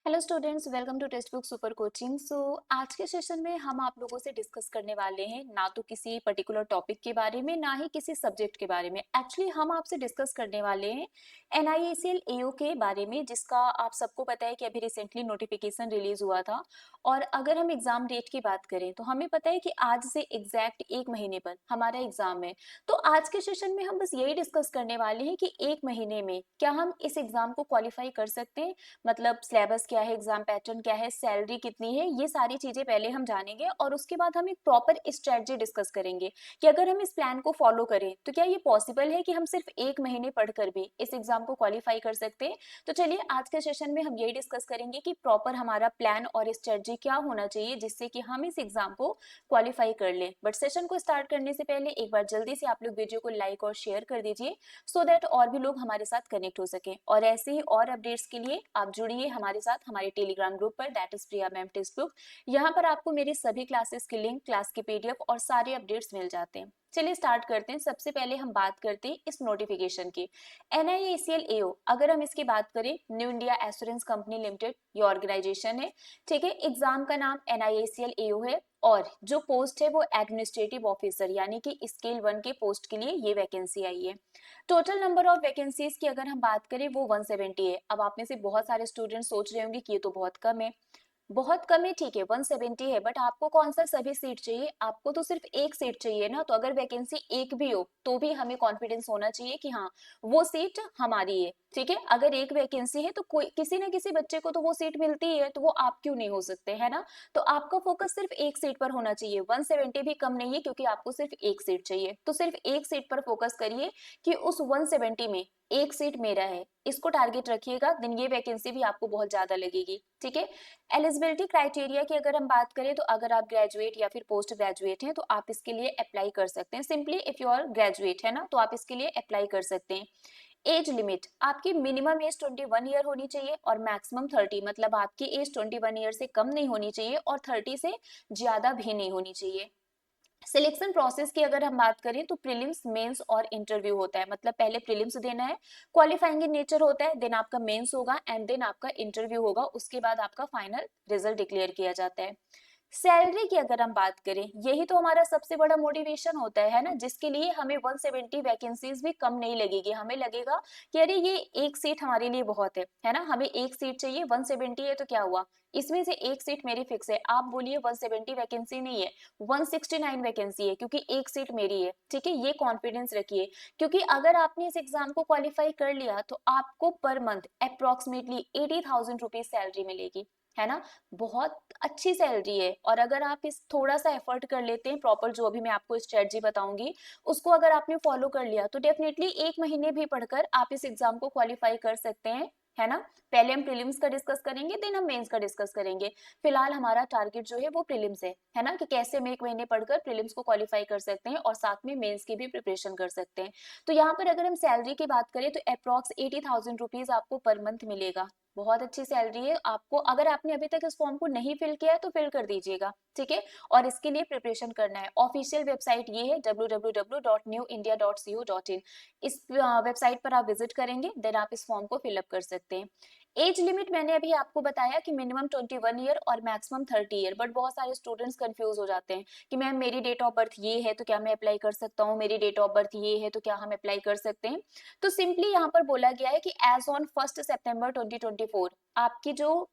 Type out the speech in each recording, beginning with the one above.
Hello students, welcome to textbook super coaching. आज के session में हम आप लोगों से डिस्कस करने वाले हैं ना तो किसी पर्टिकुलर टॉपिक के बारे में, ना ही किसी सब्जेक्ट के बारे में। एक्चुअली हम आपसे डिस्कस करने वाले हैं NIACL AO के बारे में, जिसका आप सबको पता है कि अभी रिसेंटली नोटिफिकेशन रिलीज हुआ था। और अगर हम एग्जाम डेट की बात करें तो हमें पता है कि आज से एग्जैक्ट एक महीने पर हमारा एग्जाम है। तो आज के सेशन में हम बस यही डिस्कस करने वाले हैं कि एक महीने में क्या हम इस एग्जाम को क्वालिफाई कर सकते हैं। मतलब सिलेबस क्या है, एग्जाम पैटर्न क्या है, सैलरी कितनी है, ये सारी चीजें पहले हम जानेंगे और उसके बाद हम एक प्रॉपर स्ट्रेटजी डिस्कस करेंगे कि अगर हम इस प्लान को फॉलो करें तो क्या ये पॉसिबल है कि हम सिर्फ एक महीने पढ़कर भी इस एग्जाम को क्वालिफाई कर सकते हैं। तो चलिए आज के सेशन में हम यही डिस्कस करेंगे कि प्रॉपर हमारा प्लान और स्ट्रेटजी क्या होना चाहिए जिससे कि हम इस एग्जाम को क्वालिफाई कर लें। बट सेशन को स्टार्ट करने से पहले एक बार जल्दी से आप लोग वीडियो को लाइक और शेयर कर दीजिए सो दैट और भी लोग हमारे साथ कनेक्ट हो सके। और ऐसे ही और अपडेट्स के लिए आप जुड़िए हमारे साथ हमारे टेलीग्राम ग्रुप पर, that is Priya ma'am text book. यहाँ पर आपको मेरी सभी क्लासेस की लिंक, क्लास की PDF और सारे अपडेट्स मिल जाते हैं। चलिए स्टार्ट करते हैं। सबसे पहले हम बात करते हैं इस नोटिफिकेशन की। NIACL AO, अगर हम इसकी बात करें, new India assurance company limited ये ऑर्गेनाइजेशन है। ठीक है, एग्जाम का नाम NIACL AO है और जो पोस्ट है वो एडमिनिस्ट्रेटिव ऑफिसर यानी कि स्केल 1 के पोस्ट के लिए ये वैकेंसी आई है। टोटल नंबर ऑफ वैकेंसीज की अगर हम बात करें वो 170 है। अब आप में से बहुत सारे स्टूडेंट सोच रहे होंगे कि ये तो बहुत कम है। बहुत कम है, ठीक है, 170 है, बट आपको कौन सा सभी सीट चाहिए? आपको तो सिर्फ एक सीट चाहिए ना। तो अगर वैकेंसी एक भी हो तो भी हमें कॉन्फिडेंस होना चाहिए कि हाँ वो सीट हमारी है। ठीक है, अगर एक वैकेंसी है तो कोई किसी ना किसी बच्चे को तो वो सीट मिलती ही है, तो वो आप क्यों नहीं हो सकते, है ना। तो आपका फोकस सिर्फ एक सीट पर होना चाहिए। 170 भी कम नहीं है क्योंकि आपको सिर्फ एक सीट चाहिए, तो सिर्फ एक सीट पर फोकस करिए कि उस 170 में एक सीट मेरा है, इसको टारगेट रखिएगा। दिन ये वैकेंसी भी आपको बहुत ज्यादा लगेगी। ठीक है, एलिजिबिलिटी क्राइटेरिया की अगर हम बात करें तो अगर आप ग्रेजुएट या फिर पोस्ट ग्रेजुएट हैं तो आप इसके लिए अप्लाई कर सकते हैं। Simply if you are graduate है ना तो आप इसके लिए अप्लाई कर सकते हैं। एज लिमिट, आपकी मिनिमम एज 21 ईयर होनी चाहिए और मैक्सिमम 30, मतलब आपकी एज 21 ईयर से कम नहीं होनी चाहिए और 30 से ज्यादा भी नहीं होनी चाहिए। सिलेक्शन प्रोसेस की अगर हम बात करें तो प्रीलिम्स, मेंस और इंटरव्यू होता है। मतलब पहले प्रीलिम्स देना है, क्वालिफाइंग इन नेचर होता है, देन आपका मेंस होगा एंड देन आपका इंटरव्यू होगा, उसके बाद आपका फाइनल रिजल्ट डिक्लेयर किया जाता है। सैलरी की अगर हम बात करें, यही तो हमारा सबसे बड़ा मोटिवेशन होता है ना, जिसके लिए हमें 170 वैकेंसीज भी कम नहीं लगेगी। हमें लगेगा कि अरे ये एक सीट हमारे लिए बहुत है ना, हमें एक सीट चाहिए। 170 है तो क्या हुआ, इसमें से एक सीट मेरी फिक्स है। आप बोलिए 170 वैकेंसी नहीं है, 169 वैकेंसी है क्योंकि एक सीट मेरी है। ठीक है, ये कॉन्फिडेंस रखिए क्योंकि अगर आपने इस एग्जाम को क्वालिफाई कर लिया तो आपको per month approximately 80,000 rupees salary मिलेगी, है ना। बहुत अच्छी सैलरी है। और अगर आप इस थोड़ा सा एफर्ट कर लेते हैं, प्रॉपर जो अभी मैं आपको स्ट्रेटजी बताऊंगी उसको अगर आपने फॉलो कर लिया तो डेफिनेटली एक महीने भी पढ़कर आप इस एग्जाम को क्वालिफाई कर सकते हैं, है ना। पहले हम प्रीलिम्स का डिस्कस करेंगे, देन हम मेंस का डिस्कस करेंगे। फिलहाल हमारा टारगेट जो है वो प्रीलिम्स है ना, कि कैसे हम एक महीने पढ़कर प्रीलिम्स को क्वालिफाई कर सकते हैं और साथ में मेंस की भी प्रिपरेशन कर सकते हैं। तो यहाँ पर अगर हम सैलरी की बात करें तो अप्रॉक्स 80,000 रुपीज आपको पर मंथ मिलेगा। बहुत अच्छी सैलरी है आपको। अगर आपने अभी तक इस फॉर्म को नहीं फिल किया है तो फिल कर दीजिएगा। ठीक है, और इसके लिए प्रिपरेशन करना है। ऑफिशियल वेबसाइट ये है www.newindia.co.in। इस वेबसाइट पर आप विजिट करेंगे, देन आप इस फॉर्म को फिलअप कर सकते हैं। एज लिमिट मैंने अभी आपको बताया कि मिनिमम 21 ईयर और मैक्सिमम 30 ईयर, बट बहुत सारे स्टूडेंट्स कंफ्यूज हो जाते हैं कि मैम मेरी डेट ऑफ बर्थ ये है तो क्या मैं अप्लाई कर सकता हूँ, मेरी डेट ऑफ बर्थ ये है तो क्या हम अप्लाई कर सकते हैं। तो सिंपली यहाँ पर बोला गया है कि एज ऑन 1 सितंबर 2024 आपकी जो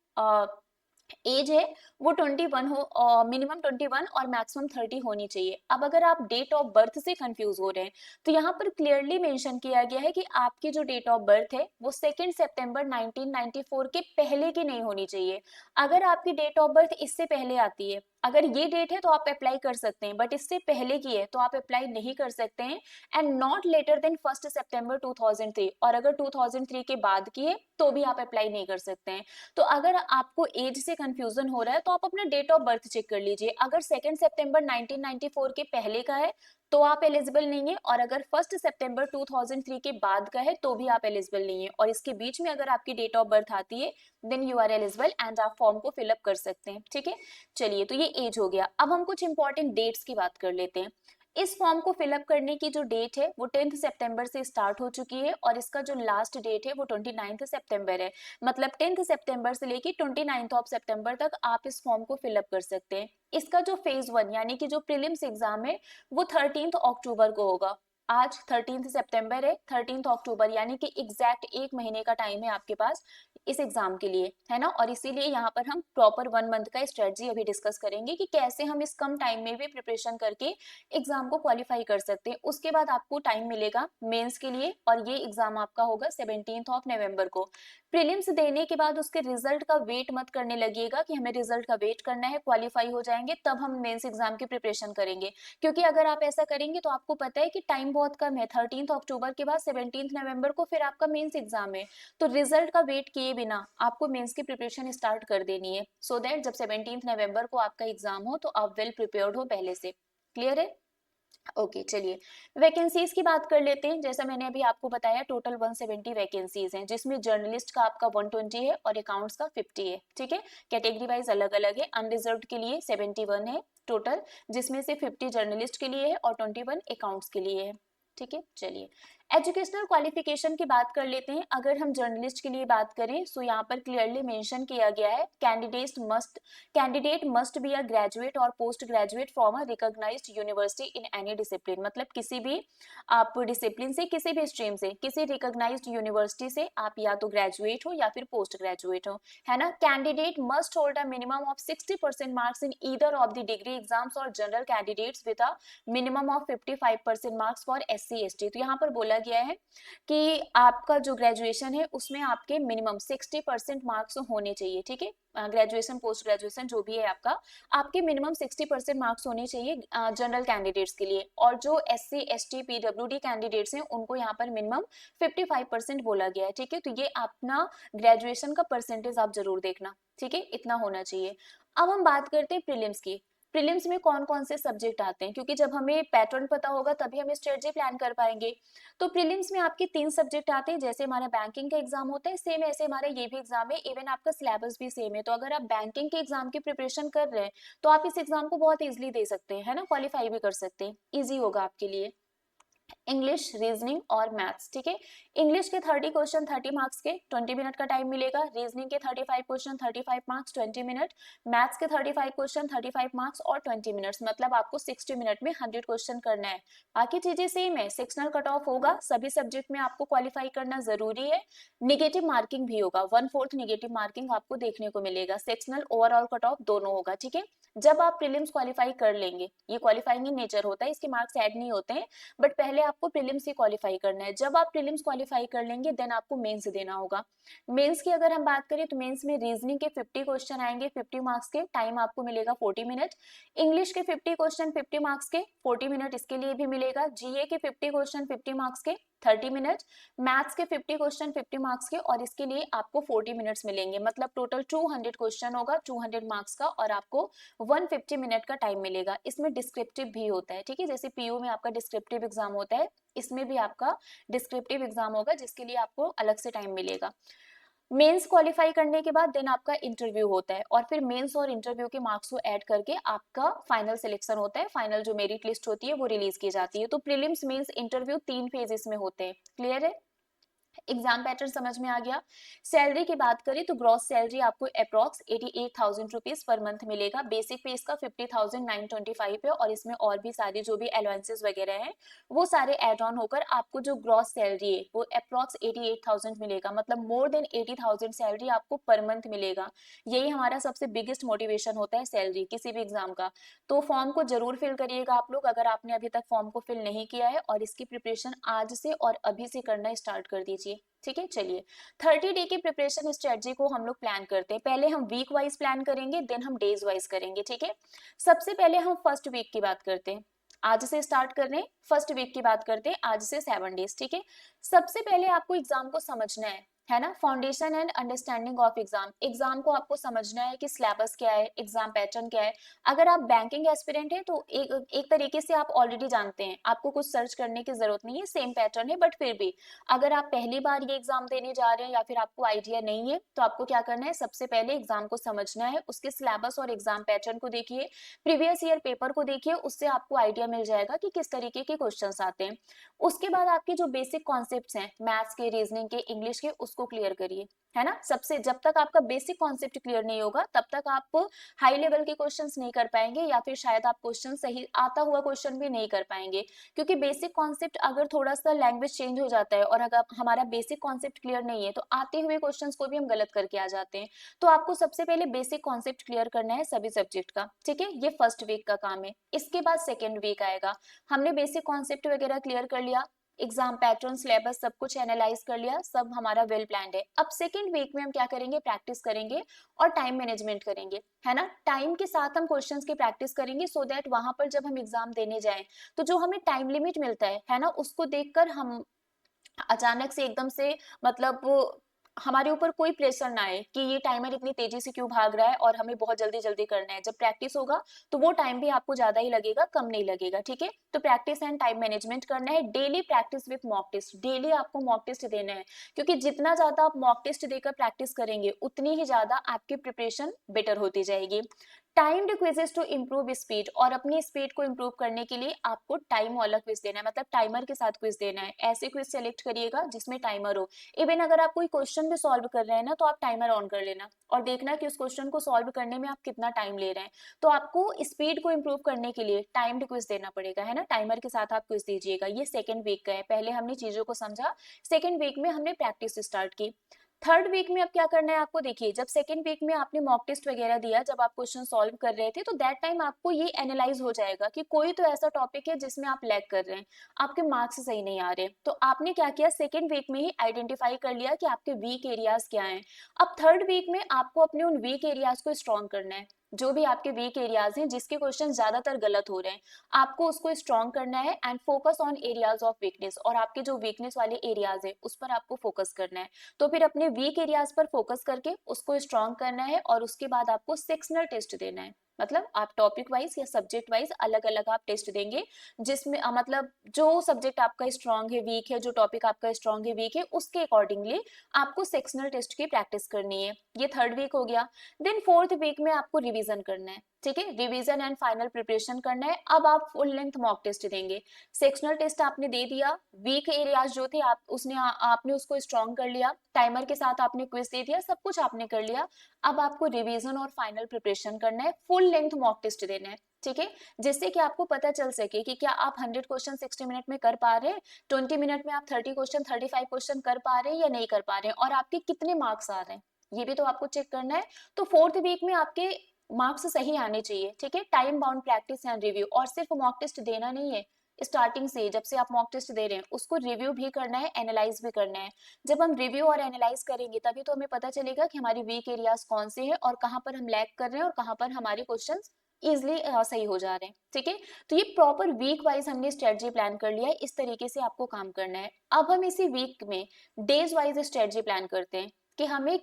एज है वो 21 हो, मिनिमम 21 और मैक्सिमम 30 होनी चाहिए। अब अगर आप डेट ऑफ बर्थ से कंफ्यूज हो रहे हैं तो यहाँ पर क्लियरली मेंशन किया गया है कि आपकी जो डेट ऑफ बर्थ है वो 2 सितंबर 1994 के पहले की नहीं होनी चाहिए। अगर आपकी डेट ऑफ बर्थ इससे पहले आती है, अगर ये डेट है तो आप अप्लाई कर सकते हैं, बट इससे पहले की है तो आप अप्लाई नहीं कर सकते हैं। एंड नॉट लेटर देन 1 सितंबर 2003, और अगर 2003 के बाद की है तो भी आप अप्लाई नहीं कर सकते हैं। तो अगर आपको एज से कंफ्यूजन हो रहा है तो आप अपना डेट ऑफ बर्थ चेक कर लीजिए। अगर 2 सितंबर 1994 के पहले का है तो आप एलिजिबल नहीं है, और अगर 1 सितंबर 2003 के बाद का है तो भी आप एलिजिबल नहीं है, और इसके बीच में अगर आपकी डेट ऑफ बर्थ आती है then you are eligible and आप फॉर्म को फिलअप कर सकते हैं। ठीक है, चलिए तो ये एज हो गया। अब हम कुछ इंपॉर्टेंट डेट्स की बात कर लेते हैं। इस फॉर्म को फिलअप करने की जो डेट है वो 10th सितंबर से स्टार्ट हो चुकी है और इसका जो लास्ट डेट है वो 29th सितंबर है। मतलब 10th सितंबर से लेके 29th ऑफ सितंबर तक आप इस फॉर्म को फिलअप कर सकते हैं। इसका जो फेज 1 यानी कि जो प्रीलिम्स एग्जाम है वो 13th अक्टूबर को होगा। आज 13th सितंबर है, 13th अक्टूबर यानी कि एग्जैक्ट एक महीने का टाइम है आपके पास इस एग्जाम के लिए, है ना। और इसीलिए यहाँ पर हम प्रॉपर 1 मंथ का स्ट्रेटजी अभी डिस्कस करेंगे कि कैसे हम इस कम टाइम में भी प्रिपरेशन करके एग्जाम को क्वालिफाई कर सकते हैं। उसके बाद आपको टाइम मिलेगा मेंस के लिए और ये एग्जाम आपका होगा 17th ऑफ नवंबर को। प्रीलिम्स देने के बाद उसके रिजल्ट का वेट मत करने लगिएगा कि हमें रिजल्ट का वेट करना है, क्वालिफाई हो जाएंगे तब हम मेंस एग्जाम की प्रिपरेशन करेंगे। क्योंकि अगर आप ऐसा करेंगे तो आपको पता है कि टाइम बहुत कम है, 13th अक्टूबर के बाद 17th नवंबर को फिर आपका मेंस एग्जाम है। तो रिजल्ट का वेट किए बिना आपको मेंस की प्रिपरेशन स्टार्ट कर देनी है, सो दैट जब 17th नवंबर को आपका एग्जाम हो तो आप वेल प्रिपेयर्ड हो पहले से। क्लियर है? ओके चलिए, वैकेंसीज की बात कर लेते हैं। जैसा मैंने अभी आपको बताया टोटल 170 वैकेंसीज हैं, जिसमें जर्नलिस्ट का आपका 120 है और अकाउंट्स का 50 है। ठीक है, कैटेगरी वाइज अलग अलग है। अनरिजर्व्ड के लिए 71 है टोटल, जिसमें से 50 जर्नलिस्ट के लिए है और 21 अकाउंट्स के लिए है। ठीक है, चलिए एजुकेशनल क्वालिफिकेशन की बात कर लेते हैं। अगर हम जर्नलिस्ट के लिए बात करें तो यहाँ पर क्लियरली मेंशन किया गया है candidate must be a graduate और post graduate from a recognised university in any discipline. मतलब किसी भी आप डिसिप्लिन से, किसी भी स्ट्रीम से, किसी रिकॉग्नाइज्ड यूनिवर्सिटी से आप या तो ग्रेजुएट हो या फिर पोस्ट ग्रेजुएट हो, है ना। Candidate must hold a minimum of 60% marks in either of the degree exams और general candidates with a minimum of 55% marks for SC ST। तो यहाँ पर बोला गया है कि आपका जो ग्रेजुएशन है उसमें आपके मिनिमम 60% मार्क्स होने चाहिए। ठीक है, ग्रेजुएशन पोस्ट ग्रेजुएशन जो भी है आपका, आपके मिनिमम 60% मार्क्स होने चाहिए जनरल कैंडिडेट्स के लिए। और जो SC ST PWD कैंडिडेट्स हैं उनको यहाँ पर मिनिमम 55% बोला गया है। ठीक है, तो ये अपना ग्रेजुएशन का परसेंटेज आप जरूर देखना। ठीक है, इतना होना चाहिए। अब हम बात करते हैं प्रीलिम्स की। प्रीलिम्स में कौन कौन से सब्जेक्ट आते हैं, क्योंकि जब हमें पैटर्न पता होगा तभी हम स्ट्रेटजी प्लान कर पाएंगे। तो प्रीलिम्स में आपके 3 सब्जेक्ट आते हैं। जैसे हमारा बैंकिंग का एग्जाम होता है सेम ऐसे हमारा ये भी एग्जाम है, इवन आपका सिलेबस भी सेम है। तो अगर आप बैंकिंग के एग्जाम की प्रिपरेशन कर रहे हैं तो आप इस एग्जाम को बहुत इजीली दे सकते हैं, है ना, क्वालिफाई भी कर सकते हैं, इजी होगा आपके लिए। इंग्लिश, रीजनिंग और मैथ्स। ठीक है, इंग्लिश के 30 क्वेश्चन 30 मार्क्स के 20 मिनट का टाइम मिलेगा। रीजनिंग के 35 क्वेश्चन 35 मार्क्स 20 मिनट। मैथ्स के 35 क्वेश्चन 35 मार्क्स और 20 मिनट्स। मतलब आपको 60 मिनट में 100 क्वेश्चन करना है। बाकी चीजें सेम है, सेक्शनल कट ऑफ होगा, सभी सब्जेक्ट में आपको क्वालिफाई करना जरूरी है। निगेटिव मार्किंग भी होगा, 1/4 निगेटिव मार्किंग आपको देखने को मिलेगा। सेक्शनल ओवरऑल कट ऑफ दोनों होगा। ठीक है, जब आप प्रीलिम्स क्वालिफाई कर लेंगे, ये क्वालिफाइंग इन नेचर होता है, इसके मार्क्स ऐड नहीं होते हैं, बट पहले आपको प्रीलिम्स ही क्वालिफाई करना है। जब आप प्रीलिम्स क्वालिफाई कर लेंगे देन आपको मेंस देना होगा। मेंस की अगर हम बात करें तो मेंस में रीजनिंग के 50 क्वेश्चन आएंगे 50 मार्क्स के, टाइम आपको मिलेगा 40 मिनट। इंग्लिश के 50 क्वेश्चन 50 मार्क्स के 40 मिनट इसके लिए भी मिलेगा। जीए के 50 क्वेश्चन 50 मार्क्स के 30 मिनट। मैथ्स के 50 क्वेश्चन 50 मार्क्स के और इसके लिए आपको 40 मिनट्स मिलेंगे। मतलब टोटल 200 क्वेश्चन होगा 200 मार्क्स का और आपको 150 मिनट का टाइम मिलेगा। इसमें डिस्क्रिप्टिव भी होता है। ठीक है, जैसे PU में आपका डिस्क्रिप्टिव एग्जाम होता है, इसमें भी आपका डिस्क्रिप्टिव एग्जाम होगा जिसके लिए आपको अलग से टाइम मिलेगा। मेंस क्वालिफाई करने के बाद देन आपका इंटरव्यू होता है और फिर मेंस और इंटरव्यू के मार्क्स को ऐड करके आपका फाइनल सिलेक्शन होता है। फाइनल जो मेरिट लिस्ट होती है वो रिलीज की जाती है। तो प्रीलिम्स मेंस इंटरव्यू 3 फेजेस में होते हैं। क्लियर है? एग्जाम पैटर्न समझ में आ गया। सैलरी की बात करें तो ग्रॉस सैलरी आपको अप्रॉक्स 88,000 रुपीज पर मंथ मिलेगा। बेसिक पे इसका 50,925 है और इसमें और भी सारे जो भी अलाउंसेस वगैरह हैं वो सारे एड ऑन होकर आपको जो ग्रॉस सैलरी है वो अप्रॉक्स 88,000 मिलेगा। मतलब मोर देन 80,000 सैलरी आपको पर मंथ मिलेगा। यही हमारा सबसे बिगेस्ट मोटिवेशन होता है सैलरी किसी भी एग्जाम का। तो फॉर्म को जरूर फिल करिएगा आप लोग, अगर आपने अभी तक फॉर्म को फिल नहीं किया है, और इसकी प्रिपरेशन आज से और अभी से करना स्टार्ट कर दीजिए। ठीक है, चलिए 30 डे की प्रिपरेशन स्ट्रेटजी को हम लोग प्लान करते हैं। पहले हम वीक वाइज प्लान करेंगे, देन हम डेज वाइज करेंगे। ठीक है, सबसे पहले हम फर्स्ट वीक की बात करते हैं। आज से स्टार्ट कर रहे हैं, फर्स्ट वीक की बात करते हैं, आज से 7 डेज। ठीक है, सबसे पहले आपको एग्जाम को समझना है ना। Foundation and understanding of exam, exam को आपको समझना है कि सिलेबस क्या है, एग्जाम पैटर्न क्या है। अगर आप बैंकिंग एस्पिरेंट है तो एक तरीके से आप ऑलरेडी जानते हैं, आपको कुछ सर्च करने की जरूरत नहीं है, सेम पैटर्न है। बट फिर भी अगर आप पहली बार ये एग्जाम देने जा रहे हैं या फिर आपको आइडिया नहीं है, तो आपको क्या करना है, सबसे पहले एग्जाम को समझना है, उसके सिलेबस और एग्जाम पैटर्न को देखिए, प्रीवियस ईयर पेपर को देखिए, उससे आपको आइडिया मिल जाएगा कि किस तरीके के क्वेश्चंस आते हैं। उसके बाद आपके जो बेसिक कॉन्सेप्ट्स हैं मैथ्स के, रीजनिंग के, इंग्लिश के, उसको क्लियर करिए, है ना। सबसे जब तक आपका बेसिक कॉन्सेप्ट क्लियर नहीं होगा तब तक आप हाई लेवल के क्वेश्चंस नहीं कर पाएंगे, या फिर शायद आप क्वेश्चन सही आता हुआ क्वेश्चन भी नहीं कर पाएंगे। क्योंकि बेसिक कॉन्सेप्ट अगर थोड़ा सा लैंग्वेज चेंज हो जाता है और अगर हमारा बेसिक कॉन्सेप्ट क्लियर नहीं है तो आते हुए क्वेश्चंस को भी हम गलत करके आ जाते हैं। तो आपको सबसे पहले बेसिक कॉन्सेप्ट क्लियर करना है सभी सब्जेक्ट का, ठीक है। ये फर्स्ट वीक का काम है। इसके बाद सेकेंड वीक आएगा, हमने बेसिक कॉन्सेप्ट वगैरह क्लियर कर लिया, एग्जाम पैटर्न, सिलेबस सब कुछ एनालाइज कर लिया, सब हमारा वेल प्लान्ड है। अब सेकंड वीक में हम क्या करेंगे, प्रैक्टिस करेंगे और टाइम मैनेजमेंट करेंगे, है ना। टाइम के साथ हम क्वेश्चंस की प्रैक्टिस करेंगे सो दैट वहां पर जब हम एग्जाम देने जाएं तो जो हमें टाइम लिमिट मिलता है ना, उसको देखकर हम अचानक से एकदम से मतलब हमारे ऊपर कोई प्रेशर ना आए कि ये टाइमर इतनी तेजी से क्यों भाग रहा है और हमें बहुत जल्दी जल्दी करना है। जब प्रैक्टिस होगा तो वो टाइम भी आपको ज्यादा ही लगेगा, कम नहीं लगेगा, ठीक है। तो प्रैक्टिस एंड टाइम मैनेजमेंट करना है। Daily practice with mock test, daily आपको मॉक टेस्ट देना है, क्योंकि जितना ज्यादा आप मॉक टेस्ट देकर प्रैक्टिस करेंगे उतनी ही ज्यादा आपकी प्रिपरेशन बेटर होती जाएगी। Timed quizzes to improve speed, और अपनी स्पीड को इम्प्रूव करने के लिए आपको टाइम वाला क्विज देना है, मतलब टाइमर के साथ क्विज देना है। ऐसे क्विज सेलेक्ट करिएगा जिसमें टाइमर हो। इवन अगर आप कोई क्वेश्चन भी सॉल्व कर रहे हैं ना तो आप टाइमर ऑन कर लेना और देखना कि उस क्वेश्चन को सॉल्व करने में आप कितना टाइम ले रहे हैं। तो आपको स्पीड को इम्प्रूव करने के लिए टाइम्ड क्विज देना पड़ेगा, है ना। टाइमर के साथ आप क्विज दीजिएगा। ये सेकेंड वीक का है, पहले हमने चीजों को समझा, सेकेंड वीक में हमने प्रैक्टिस स्टार्ट की। थर्ड वीक में अब क्या करना है आपको, देखिए जब सेकंड वीक में आपने मॉक टेस्ट वगैरह दिया, जब आप क्वेश्चन सॉल्व कर रहे थे, तो दैट टाइम आपको ये एनालाइज हो जाएगा कि कोई तो ऐसा टॉपिक है जिसमें आप लैग कर रहे हैं, आपके मार्क्स सही नहीं आ रहे। तो आपने क्या किया, सेकंड वीक में ही आइडेंटिफाई कर लिया कि आपके वीक एरियाज क्या हैं। अब थर्ड वीक में आपको अपने उन वीक एरियाज को स्ट्रॉन्ग करना है। जो भी आपके वीक एरियाज हैं जिसके क्वेश्चन ज्यादातर गलत हो रहे हैं, आपको उसको स्ट्रॉन्ग करना है and focus on areas of weakness, और आपके जो वीकनेस वाले एरियाज है उस पर आपको फोकस करना है। तो फिर अपने वीक एरियाज पर फोकस करके उसको स्ट्रॉन्ग करना है, और उसके बाद आपको सेक्शनल टेस्ट देना है। मतलब आप टॉपिक वाइज या सब्जेक्ट वाइज अलग अलग आप टेस्ट देंगे, जिसमें मतलब जो सब्जेक्ट आपका स्ट्रॉन्ग है, वीक है, जो टॉपिक आपका स्ट्रॉन्ग है, वीक है, उसके अकॉर्डिंगली आपको सेक्शनल टेस्ट की प्रैक्टिस करनी है। ये थर्ड वीक हो गया। देन फोर्थ वीक में आपको रिवीजन करना है, ठीक है। रिवीजन एंड फाइनल प्रिपरेशन करना है। अब आप फुल लेंथ मॉक टेस्ट देंगे। सेक्शनल टेस्ट आपने दे दिया, वीक एरियाज जो थे आप उसने आपने उसको स्ट्रॉन्ग कर लिया, टाइमर के साथ आपने क्विज दे दिया, सब कुछ आपने कर लिया। अब आपको रिवीजन और फाइनल प्रिपरेशन करना है, फुल लेंथ मॉक टेस्ट देना है, ठीक है। जिससे कि आपको पता चल सके कि क्या आप 100 क्वेश्चन 60 मिनट में कर पा रहे हैं, 20 मिनट में आप 30 क्वेश्चन 35 क्वेश्चन कर पा रहे हैं या नहीं कर पा रहे हैं, और आपके कितने मार्क्स आ रहे हैं, ये भी तो आपको चेक करना है। तो फोर्थ वीक में आपके मार्क्स सही आने चाहिए, ठीक है। Time bound practice and review, और सिर्फ मॉक टेस्ट देना नहीं है, स्टार्टिंग से जब से आप मॉक टेस्ट दे रहे हैं उसको रिव्यू भी करना है, एनालाइज भी करना है। जब हम रिव्यू और एनालाइज करेंगे तभी तो हमें पता चलेगा कि हमारी वीक एरियाज कौन से हैं और कहाँ पर हम लैग कर रहे हैं और कहाँ पर हमारे क्वेश्चंस इजिली सही हो जा रहे हैं, ठीक है। तो ये प्रॉपर वीक वाइज हमने स्ट्रेटजी प्लान कर लिया है, इस तरीके से आपको काम करना है। अब हम इसी वीक में डेज वाइज स्ट्रेटजी प्लान करते हैं कि हमें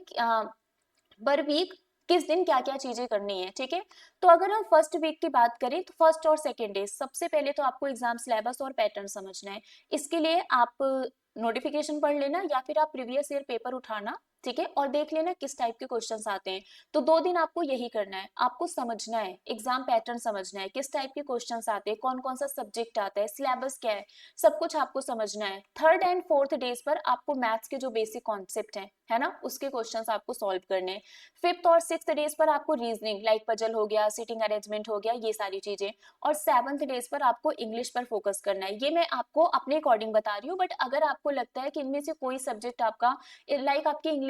पर वीक किस दिन क्या क्या चीजें करनी है, ठीक है। तो अगर हम फर्स्ट वीक की बात करें तो फर्स्ट और सेकेंड डे सबसे पहले तो आपको एग्जाम सिलेबस और पैटर्न समझना है। इसके लिए आप नोटिफिकेशन पढ़ लेना या फिर आप प्रीवियस ईयर पेपर उठाना, ठीक है, और देख लेना किस टाइप के क्वेश्चंस आते हैं। तो 2 दिन आपको यही करना है, आपको समझना है, एग्जाम पैटर्न समझना है, किस टाइप के क्वेश्चंस आते हैं, कौन कौन सा सब्जेक्ट आता है, सिलेबस क्या है, सब कुछ आपको समझना है। थर्ड एंड फोर्थ डेज पर आपको मैथ्स के जो बेसिक कॉन्सेप्ट है ना, उसके क्वेश्चंस आपको सॉल्व करने हैं। फिफ्थ और सिक्स्थ डेज पर आपको रीजनिंग लाइक पजल हो गया, सिटिंग अरेंजमेंट हो गया, ये सारी चीजें। और सेवंथ डेज पर आपको इंग्लिश पर फोकस करना है। ये मैं आपको अपने अकॉर्डिंग बता रही हूँ, बट अगर आपको लगता है कि इनमें से कोई सब्जेक्ट आपका लाइक आपकी इंग्लिश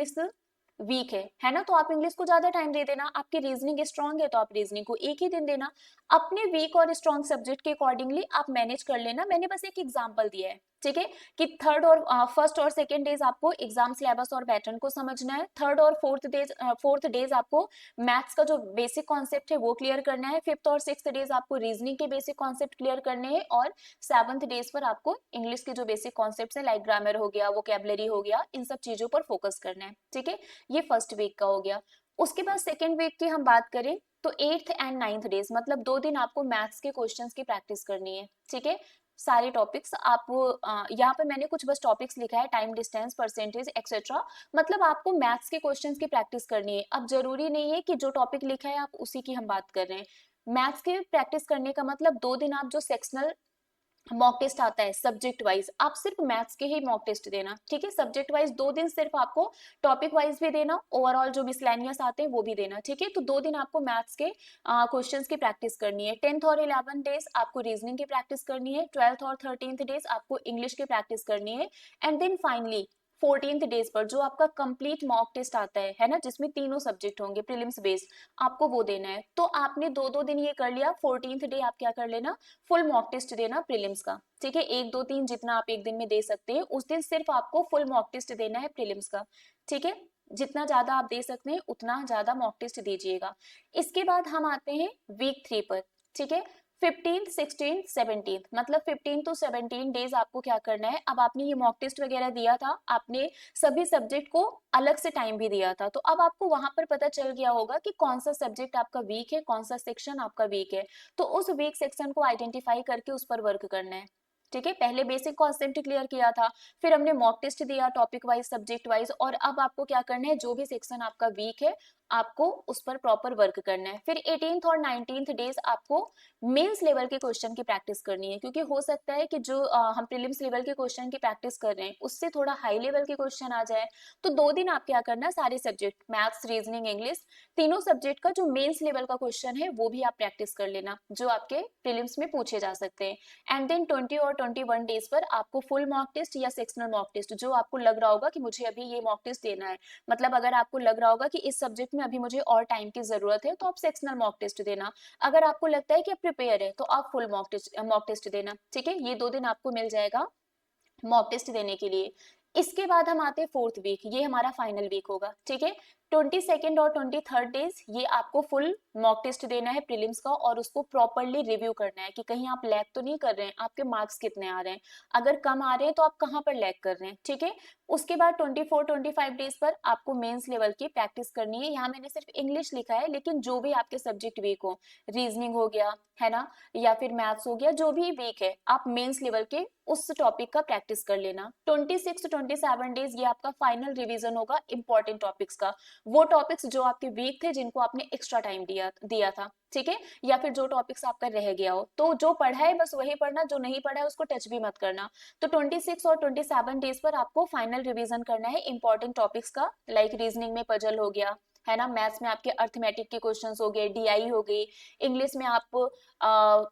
वीक है ना, तो आप इंग्लिश को ज्यादा टाइम दे देना। आपकी रीजनिंग स्ट्रांग है तो आप रीजनिंग को एक ही दिन देना। अपने वीक और स्ट्रांग सब्जेक्ट के अकॉर्डिंगली आप मैनेज कर लेना। मैंने बस एक एग्जांपल दिया है, ठीक है, कि थर्ड और फर्स्ट और सेकेंड डेज आपको एग्जाम सिलेबस और पैटर्न को समझना है, थर्ड और फोर्थ डेज आपको मैथ्स का जो बेसिक कॉन्सेप्ट है वो क्लियर करना है, फिफ्थ और सिक्स्थ डेज आपको रीजनिंग के बेसिक कॉन्सेप्ट क्लियर करने हैं, और सेवंथ डेज पर आपको इंग्लिश के जो बेसिक कॉन्सेप्ट है लाइक ग्रामर हो गया, वोकेबलरी हो गया, इन सब चीजों पर फोकस करना है। ठीक है, ये फर्स्ट वीक का हो गया। उसके बाद सेकेंड वीक की हम बात करें तो एट्थ एंड नाइन्थ डेज, मतलब 2 दिन आपको मैथ्स के क्वेश्चंस की प्रैक्टिस करनी है। ठीक है, सारे टॉपिक्स आप यहाँ पे मैंने कुछ बस टॉपिक्स लिखा है, टाइम, डिस्टेंस, परसेंटेज एक्सेट्रा, मतलब आपको मैथ्स के क्वेश्चंस की प्रैक्टिस करनी है। अब जरूरी नहीं है कि जो टॉपिक लिखा है आप उसी की हम बात कर रहे हैं। मैथ्स की प्रैक्टिस करने का मतलब 2 दिन आप जो सेक्शनल मॉक टेस्ट आता है सब्जेक्ट वाइज, आप सिर्फ मैथ्स के ही मॉक टेस्ट देना। ठीक है, सब्जेक्ट वाइज 2 दिन सिर्फ आपको टॉपिक वाइज भी देना, ओवरऑल जो मिसलेनियस आते हैं वो भी देना। ठीक है, तो 2 दिन आपको मैथ्स के क्वेश्चंस की प्रैक्टिस करनी है। 10th और 11th डेज आपको रीजनिंग की प्रैक्टिस करनी है, 12th और 13th डेज आपको इंग्लिश की प्रैक्टिस करनी है, and then finally 14th days पर जो आपका कंप्लीट मॉक टेस्ट आता है ना, जिसमें तीनों सब्जेक्ट होंगे प्रीलिम्स बेस्ड, आपको वो देना है। तो आपने 2-2 दिन ये कर लिया, 14th डे आप क्या कर लेना, फुल मॉक टेस्ट देना प्रीलिम्स का। ठीक है, 1 2 3 जितना आप एक दिन में दे सकते हैं, उस दिन सिर्फ आपको फुल मॉक टेस्ट देना है प्रीलिम्स का। ठीक है, जितना ज्यादा आप दे सकते हैं उतना ज्यादा मॉक टेस्ट दीजिएगा। इसके बाद हम आते हैं वीक 3 पर। ठीक है, 15th 16th 17th, मतलब 15 to 17 डेज आपको क्या करना है। अब आपने ये मॉक टेस्ट वगैरह दिया था, आपने सभी सब्जेक्ट को अलग से टाइम भी दिया था, तो अब आपको वहां पर पता चल गया होगा कि कौन सा सब्जेक्ट आपका वीक है, कौन सा सेक्शन आपका वीक है। तो उस वीक सेक्शन को आइडेंटिफाई करके उस पर वर्क करना है। ठीक है, पहले बेसिक कॉन्सेप्ट क्लियर किया था, फिर हमने मॉक टेस्ट दिया टॉपिक वाइज सब्जेक्ट वाइज, और अब आपको क्या करना है, जो भी सेक्शन आपका वीक है आपको उस पर प्रॉपर वर्क करना है। फिर 18th और 19th डेज आपको मेंस लेवल के क्वेश्चन की प्रैक्टिस करनी है, क्योंकि हो सकता है कि जो हम प्रीलिम्स लेवल के क्वेश्चन की प्रैक्टिस कर रहे हैं उससे थोड़ा हाई लेवल के क्वेश्चन आ जाए। तो 2 दिन आप क्या करना, सारे सब्जेक्ट मैथ्स, रीजनिंग, इंग्लिश, तीनों सब्जेक्ट का जो मेंस लेवल का क्वेश्चन है वो भी आप प्रैक्टिस कर लेना, जो आपके प्रीलिम्स में पूछे जा सकते हैं। एंड देन 20 और 21 डेज पर आपको फुल मॉक टेस्ट या सेक्शनल मॉक टेस्ट, जो आपको लग रहा होगा कि मुझे अभी ये मॉक टेस्ट देना है, मतलब अगर आपको लग रहा होगा कि इस सब्जेक्ट में अभी मुझे और टाइम की जरूरत है तो आप सेक्शनल मॉक टेस्ट देना। अगर आपको लगता है कि आप प्रिपेयर है तो आप फुल मॉक टेस्ट देना। ठीक है, ये 2 दिन आपको मिल जाएगा मॉक टेस्ट देने के लिए। इसके बाद हम आते हैं फोर्थ वीक, ये हमारा फाइनल वीक होगा। ठीक है, 22nd और 23rd डेज ये आपको फुल मॉक टेस्ट देना है प्रीलिम्स का, और उसको प्रॉपरली रिव्यू करना है कि कहीं आप लैग तो नहीं कर रहे हैं, आपके मार्क्स कितने आ रहे हैं, अगर कम आ रहे हैं तो आप कहाँ पर लैग कर रहे हैं। ठीक है, उसके बाद 24-25 डेज पर आपको मेंस लेवल की प्रैक्टिस करनी है। यहाँ मैंने सिर्फ इंग्लिश लिखा है, लेकिन जो भी आपके सब्जेक्ट वीक हो, रीजनिंग हो गया है ना, या फिर मैथ्स हो गया, जो भी वीक है आप मेंस लेवल के उस टॉपिक का प्रैक्टिस कर लेना। 26-27 डेज ये आपका फाइनल रिवीजन होगा इंपॉर्टेंट टॉपिक्स का, वो टॉपिक्स जो आपके वीक थे जिनको आपने एक्स्ट्रा टाइम दिया दिया था। ठीक है, या फिर जो टॉपिक्स आपका रह गया हो, तो जो पढ़ा है बस वही पढ़ना, जो नहीं पढ़ा है उसको टच भी मत करना। तो 26 और 27 डेज पर आपको फाइनल रिवीजन करना है इंपॉर्टेंट टॉपिक्स का, लाइक रीजनिंग में पजल हो गया है ना, मैथ्स में आपके अर्थमेटिक के क्वेश्चंस हो गए, डीआई हो गई, इंग्लिश में आप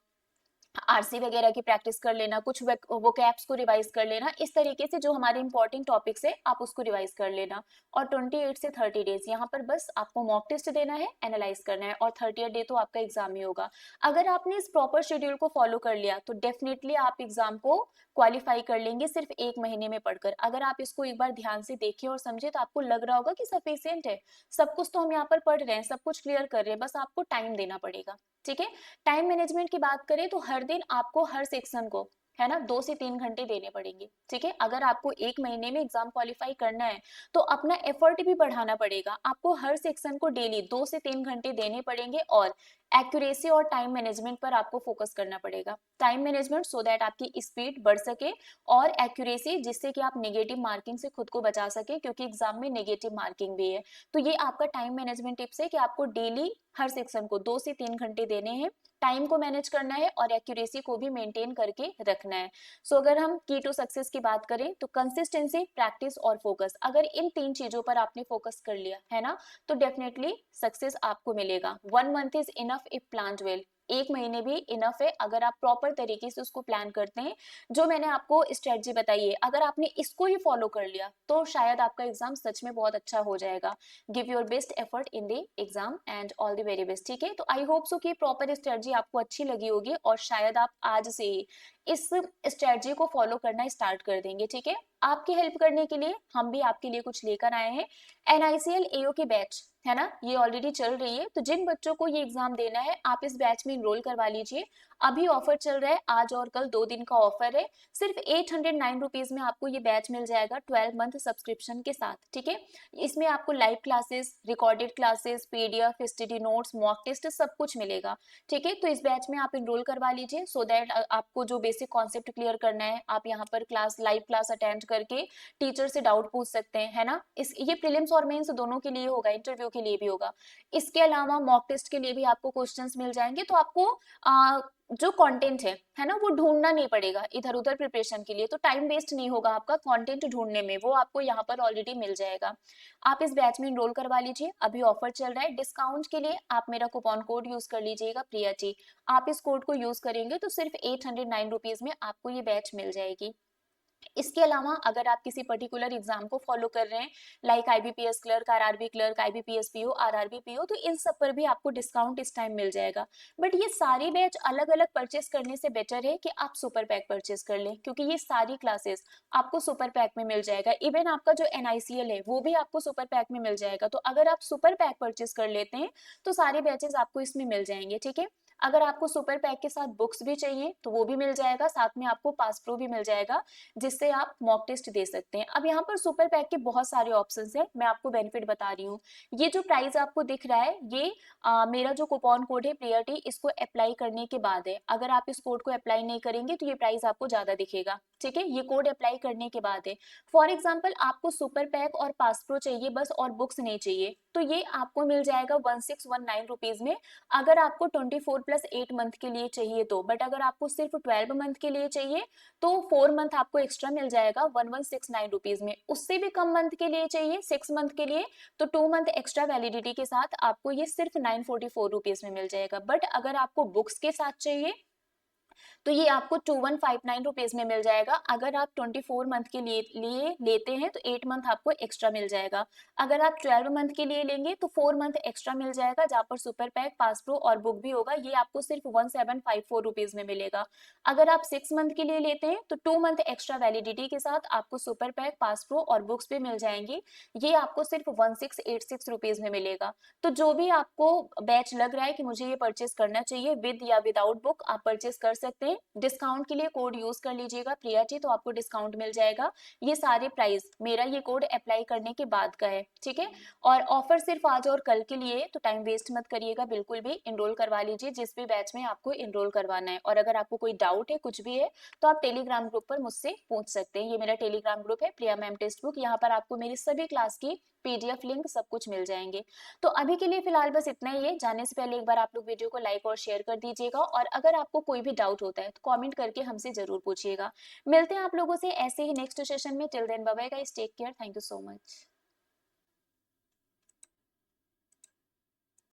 आरसी वगैरह की प्रैक्टिस कर लेना, कुछ वोकैब्स को रिवाइज कर लेना। इस तरीके से जो हमारे इंपॉर्टेंट टॉपिक्स है आप उसको रिवाइज कर लेना। और 28 से 30 डेज यहाँ पर बस आपको मॉक टेस्ट देना है, एनालाइज करना है, और 30th डे तो आपका एग्जाम ही होगा। अगर आपने इस प्रॉपर शेड्यूल को फॉलो कर लिया तो डेफिनेटली आप एग्जाम को क्वालिफाई कर लेंगे सिर्फ 1 महीने में पढ़कर। अगर आप इसको एक बार ध्यान से देखिए और समझे तो आपको लग रहा होगा कि सफिशियंट है, सब कुछ तो हम यहाँ पर पढ़ रहे हैं, सब कुछ क्लियर कर रहे हैं, बस आपको टाइम देना पड़ेगा। ठीक है, टाइम मैनेजमेंट की बात करें तो हर दिन आपको हर सेक्शन को है ना 2 से 3 घंटे देने पड़ेंगे। ठीक है, अगर आपको 1 महीने में एग्जाम क्वालिफाई करना है तो अपना एफर्ट भी बढ़ाना पड़ेगा, आपको हर सेक्शन को डेली 2 से 3 घंटे देने पड़ेंगे, और एक्यूरेसी और टाइम मैनेजमेंट पर आपको फोकस करना पड़ेगा। टाइम मैनेजमेंट सो दैट आपकी स्पीड बढ़ सके, और एक्यूरेसी जिससे कि आप नेगेटिव मार्किंग से खुद को बचा सके, क्योंकि एग्जाम में नेगेटिव मार्किंग भी है। तो ये आपका टाइम मैनेजमेंट टिप्स है कि आपको डेली हर सेक्शन को 2 से 3 घंटे देने हैं, टाइम को मैनेज करना है और एक्यूरेसी को भी मेंटेन करके रखना है। सो अगर हम की टू सक्सेस की बात करें तो कंसिस्टेंसी, प्रैक्टिस और फोकस, अगर इन 3 चीजों पर आपने फोकस कर लिया है ना, तो डेफिनेटली सक्सेस आपको मिलेगा। 1 month is enough if planned well. 1 महीने भी इनफ है अगर आप प्रॉपर तरीके से उसको प्लान करते हैं। जो मैंने आपको स्ट्रेटजी बताई है, अगर आपने इसको ही फॉलो कर लिया तो शायद आपका एग्जाम सच में बहुत अच्छा हो जाएगा। Give your best effort in the exam and all the very best. ठीक है, तो आई होप सो कि प्रॉपर स्ट्रेटजी आपको अच्छी लगी होगी और शायद आप आज से ही इस स्ट्रेटजी को फॉलो करना स्टार्ट कर देंगे। ठीक है, आपकी हेल्प करने के लिए हम भी आपके लिए कुछ लेकर आए हैं। एनआईसीएल एओ की बैच है ना, ये ऑलरेडी चल रही है, तो जिन बच्चों को ये एग्जाम देना है आप इस बैच में इनरोल करवा लीजिए। अभी ऑफर चल रहा है, आज और कल 2 दिन का ऑफर है। सिर्फ 809 रुपीज में आपको ये बैच मिल जाएगा 12 मंथ सब्सक्रिप्शन के साथ। ठीक है, इसमें आपको live classes, recorded classes, PDF, study notes, mock test सब कुछ मिलेगा। ठीक है, तो इस बैच में आप इनरोल करवा लीजिए सो दैट आपको जो बेसिक कॉन्सेप्ट क्लियर करना है आप यहाँ पर क्लास, लाइव क्लास अटेंड करके टीचर से डाउट पूछ सकते हैं, है ना। इस ये प्रीलिम्स और मेंस दोनों के लिए होगा, इंटरव्यू के लिए भी होगा। इसके अलावा मॉक टेस्ट के लिए भी आपको क्वेश्चंस मिल जाएंगे, तो आपको जो कंटेंट है ना, वो ढूंढना नहीं पड़ेगा इधर उधर प्रिपरेशन के लिए, तो टाइम वेस्ट नहीं होगा आपका कंटेंट ढूंढने में, वो आपको यहाँ पर ऑलरेडी मिल जाएगा। आप इस बैच में इनरोल करवा लीजिए, अभी ऑफर चल रहा है। डिस्काउंट के लिए आप मेरा कूपन कोड यूज कर लीजिएगा, प्रिया जी। आप इस कोड को यूज करेंगे तो सिर्फ 809 रुपीज में आपको ये बैच मिल जाएगी। इसके अलावा अगर आप किसी पर्टिकुलर एग्जाम को फॉलो कर रहे हैं, like IBPS clerk, RRB clerk, IBPS PO, RRB PO, तो इन सब पर भी आपको डिस्काउंट इस टाइम मिल जाएगा। बट ये सारी बैच अलग अलग परचेस करने से बेटर है कि आप सुपर पैक परचेस कर लें, क्योंकि ये सारी क्लासेस आपको सुपर पैक में मिल जाएगा। इवन आपका जो एनआईसीएल है वो भी आपको सुपर पैक में मिल जाएगा। तो अगर आप सुपर पैक परचेस कर लेते हैं तो सारे बैचेस आपको इसमें मिल जाएंगे। ठीक है, अगर आपको सुपर पैक के साथ बुक्स भी चाहिए तो वो भी मिल जाएगा, साथ में आपको पास प्रो भी मिल जाएगा जिससे आप मॉक टेस्ट दे सकते हैं। अब यहाँ पर सुपर पैक के बहुत सारे ऑप्शंस हैं, मैं आपको बेनिफिट बता रही हूँ। ये जो प्राइस आपको दिख रहा है ये मेरा जो कूपन कोड है प्रियटी, इसको अप्लाई करने के बाद है। अगर आप इस कोड को अप्लाई नहीं करेंगे तो ये प्राइस आपको ज्यादा दिखेगा। ठीक है, ये कोड अप्लाई करने के बाद है। फॉर एग्जाम्पल आपको सुपर पैक और पास प्रो चाहिए बस, और बुक्स नहीं चाहिए, तो ये आपको मिल जाएगा 1619 रुपीज में। अगर आपको 24+8 मंथ के लिए चाहिए तो, बट अगर आपको सिर्फ 12 मंथ के लिए चाहिए तो 4 मंथ आपको एक्स्ट्रा मिल जाएगा 1169 रुपीज में। उससे भी कम मंथ के लिए चाहिए, 6 मंथ के लिए, तो 2 मंथ एक्स्ट्रा वैलिडिटी के साथ आपको ये सिर्फ 944 रुपीज में मिल जाएगा। बट अगर आपको बुक्स के साथ चाहिए तो ये आपको 2159 रुपीज में मिल जाएगा। अगर आप 24 मंथ के लिए लेते हैं तो 8 मंथ आपको एक्स्ट्रा मिल जाएगा। अगर आप 12 मंथ के लिए लेंगे तो 4 मंथ एक्स्ट्रा मिल जाएगा, जहां पर सुपर पैक, पास प्रो और बुक भी होगा। ये आपको सिर्फ 1754 रुपीज में मिलेगा। अगर आप 6 मंथ के लिए लेते हैं तो 2 मंथ एक्स्ट्रा वैलिडिटी के साथ आपको सुपर पैक, पास प्रो और बुक्स भी मिल जाएंगी। ये आपको सिर्फ 1686 रुपीज में मिलेगा। तो जो भी आपको बैच लग रहा है कि मुझे ये परचेस करना चाहिए विद या विदाउट बुक, आप परचेस कर सकते हैं। डिस्काउंट के लिए कोड यूज कर लीजिएगा प्रिया जी, तो आपको डिस्काउंट मिल जाएगा। ये सारे प्राइस मेरा ये कोड अप्लाई करने के बाद का है। ठीक है, और ऑफर सिर्फ आज और कल के लिए है, तो टाइम वेस्ट मत करिएगा बिल्कुल भी, इनरोल करवा लीजिए जिस भी बैच में आपको इनरोल करवाना है। और अगर आपको कोई डाउट है, कुछ भी है, तो आप टेलीग्राम ग्रुप पर मुझसे पूछ सकते हैं। ये मेरा टेलीग्राम ग्रुप है, प्रिया मैम टेक्स्ट बुक। यहाँ पर आपको मेरी सभी क्लास की पीडीएफ लिंक सब कुछ मिल जाएंगे। तो अभी के लिए फिलहाल बस इतना ही है। जाने से पहले एक बार आप लोग वीडियो को लाइक और शेयर कर दीजिएगा, और अगर आपको कोई भी डाउट होता है तो कमेंट करके हमसे जरूर पूछिएगा। मिलते हैं आप लोगों से ऐसे ही नेक्स्ट सेशन में। Till then bye bye guys, take care, thank you so much.